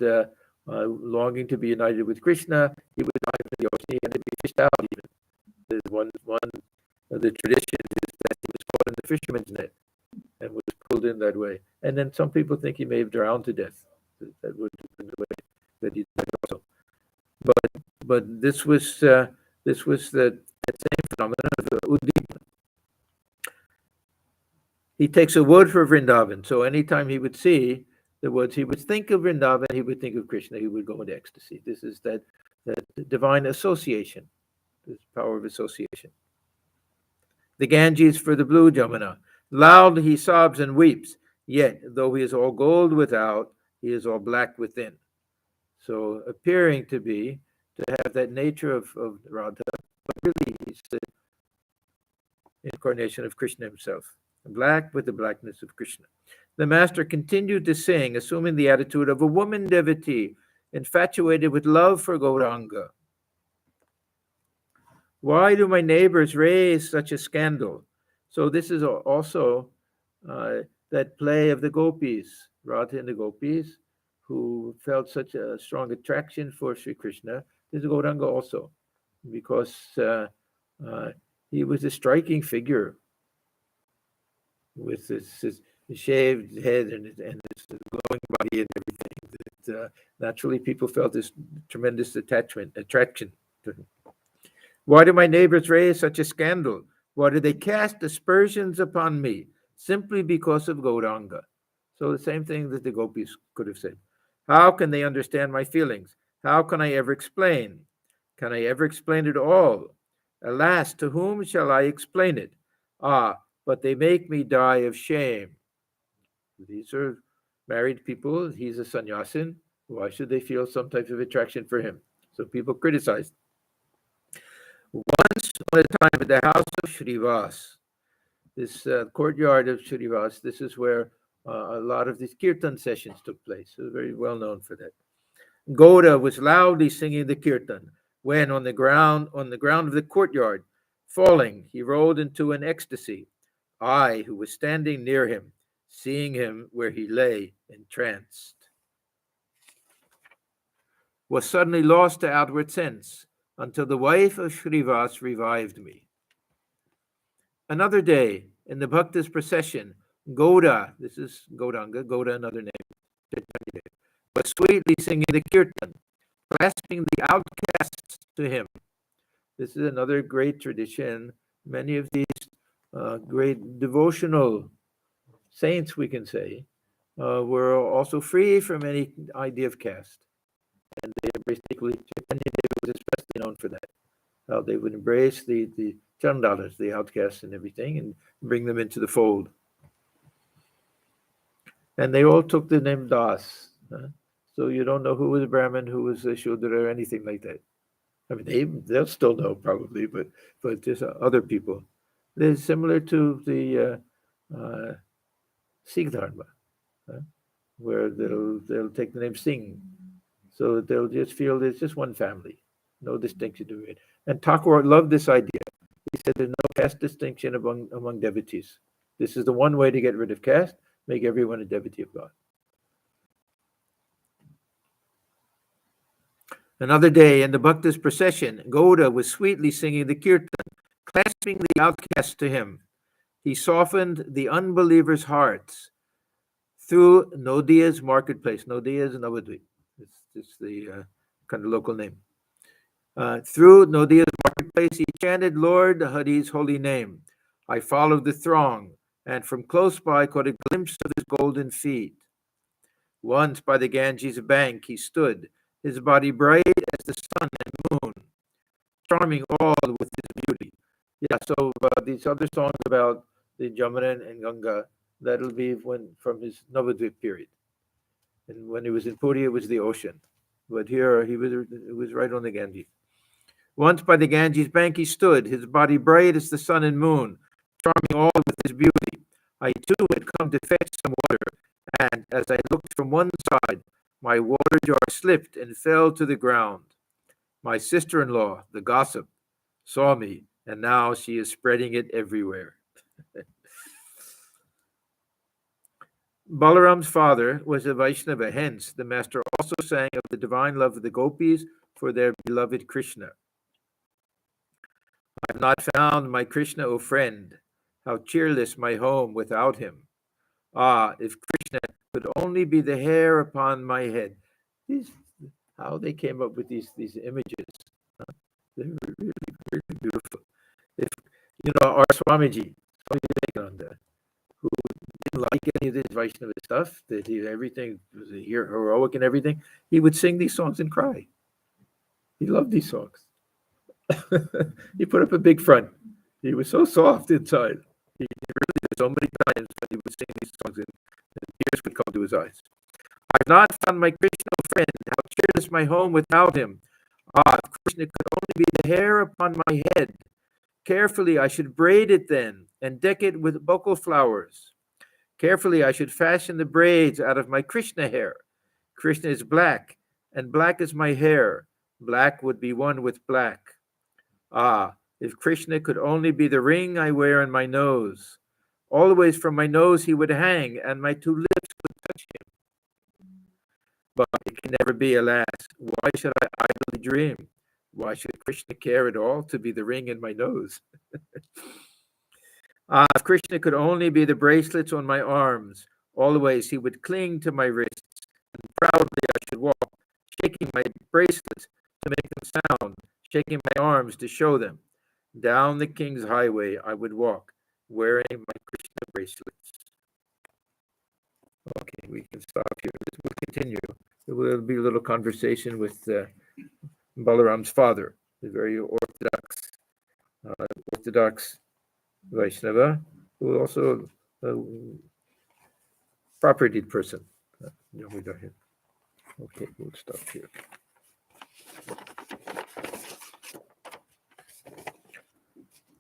longing to be united with Krishna, he would dive in the ocean. He had to be fished out even. There's one of the traditions is that he was caught in the fisherman's net and was pulled in that way. And then some people think he may have drowned to death. That would have been the way that he died also. But this was that same phenomenon of Uddipana. He takes a wood for Vrindavan. So anytime he would see the woods, he would think of Vrindavan, he would think of Krishna, he would go into ecstasy. This is that divine association, this power of association. The Ganges for the blue Jamuna. Loud he sobs and weeps, yet though he is all gold without, he is all black within. So appearing to have that nature of Radha, but really he's the incarnation of Krishna himself. black with the blackness of Krishna. The master continued to sing, assuming the attitude of a woman devotee, infatuated with love for Gauranga. Why do my neighbors raise such a scandal? So this is also that play of the gopis, Radha and the gopis, who felt such a strong attraction for Sri Krishna. There's Gauranga also, because he was a striking figure with his shaved head and his glowing body and everything. That, naturally, people felt this tremendous attraction to him. Why do my neighbors raise such a scandal? Why do they cast aspersions upon me simply because of Gauranga? So the same thing that the gopis could have said. How can they understand my feelings? How can I ever explain? Can I ever explain it all? Alas, to whom shall I explain it? Ah, but they make me die of shame. These are married people. He's a sannyasin. Why should they feel some type of attraction for him? So people criticized. Once on a time at the house of Shrivas, this courtyard of Shrivas, this is where a lot of these kirtan sessions took place. So very well known for that. Gauda was loudly singing the kirtan when on the ground of the courtyard, falling, he rolled into an ecstasy. I, who was standing near him, seeing him where he lay entranced, was suddenly lost to outward sense until the wife of Shrivas revived me. Another day, in the Bhakta's procession, Gauda, this is Gauranga, Gauda another name, was sweetly singing the kirtan, clasping the outcasts to him. This is another great tradition. Many of these great devotional saints, we can say, were also free from any idea of caste. And they embraced equally. Chaitanya was especially known for that. How they would embrace the chandalas, the outcasts and everything, and bring them into the fold. And they all took the name Das. So you don't know who was a Brahmin, who was a Shudra, or anything like that. I mean, they'll still know probably, but just other people. They're similar to the Sikh Dharma, where they'll take the name Singh. So they'll just feel it's just one family, no distinction to it. And Thakur loved this idea. He said there's no caste distinction among devotees. This is the one way to get rid of caste, make everyone a devotee of God. Another day in the Bhakta's procession, Gauda was sweetly singing the kirtan, clasping the outcasts to him. He softened the unbelievers' hearts through Nodia's marketplace. Nodia is Navadvip. It's the kind of local name. Through Nodia's marketplace, he chanted Lord Hari's holy name. I followed the throng, and from close by caught a glimpse of his golden feet. Once by the Ganges bank he stood, his body bright as the sun and moon, charming all with his beauty. Yeah, so these other songs about the Jamuna and Ganga, that'll be from his Navadvip period. And when he was in Puri, it was the ocean. But here it was right on the Ganges. Once by the Ganges bank he stood, his body bright as the sun and moon, charming all with his beauty. I too had come to fetch some water, and as I looked from one side, my water jar slipped and fell to the ground. My sister-in-law, the gossip, saw me, and now she is spreading it everywhere. Balaram's father was a Vaishnava, hence the master also sang of the divine love of the gopis for their beloved Krishna. I have not found my Krishna, O friend. How cheerless my home without him. Ah, if Krishna could only be the hair upon my head. How they came up with these images. They're really, really beautiful. If our Swamiji, Vivekananda, who didn't like any of this Vaishnava stuff, that everything was heroic and everything, he would sing these songs and cry. He loved these songs. He put up a big front. He was so soft inside. He really did so many times that he would sing these songs and tears would come to his eyes. I've not found my Krishna friend. How cheerless my home without him. Ah, if Krishna could only be the hair upon my head. Carefully I should braid it then, and deck it with buccal flowers. Carefully I should fashion the braids out of my Krishna hair. Krishna is black, and black is my hair. Black would be one with black. Ah, if Krishna could only be the ring I wear on my nose. Always from my nose he would hang, and my two lips would touch him. But it can never be, alas. Why should I idly dream? Why should Krishna care at all to be the ring in my nose? Ah, if Krishna could only be the bracelets on my arms. Always he would cling to my wrists, and proudly I should walk, shaking my bracelets to make them sound, shaking my arms to show them. Down the king's highway I would walk, wearing my Krishna bracelets. Okay, we can stop here. This will continue. There will be a little conversation with Balaram's father, the very orthodox Vaishnava, who also a propertied person. No, we don't have. Okay, we'll stop here.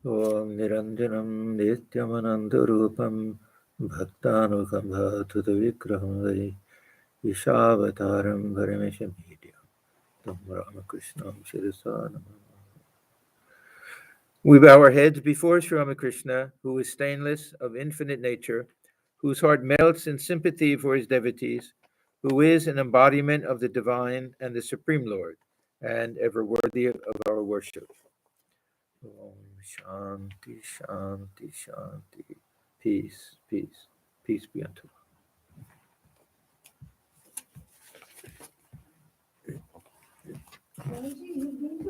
Om Niranjanam Nityamanandarupam Bhaktanukambhatudha Vigraham Vari Ishavataram Parameshamidya Tam Ramakrishnam Shirasa. We bow our heads before Sri Ramakrishna, who is stainless, of infinite nature, whose heart melts in sympathy for his devotees, who is an embodiment of the divine and the Supreme Lord, and ever worthy of our worship. Om Shanti, Shanti, Shanti. Peace, peace, peace be unto all.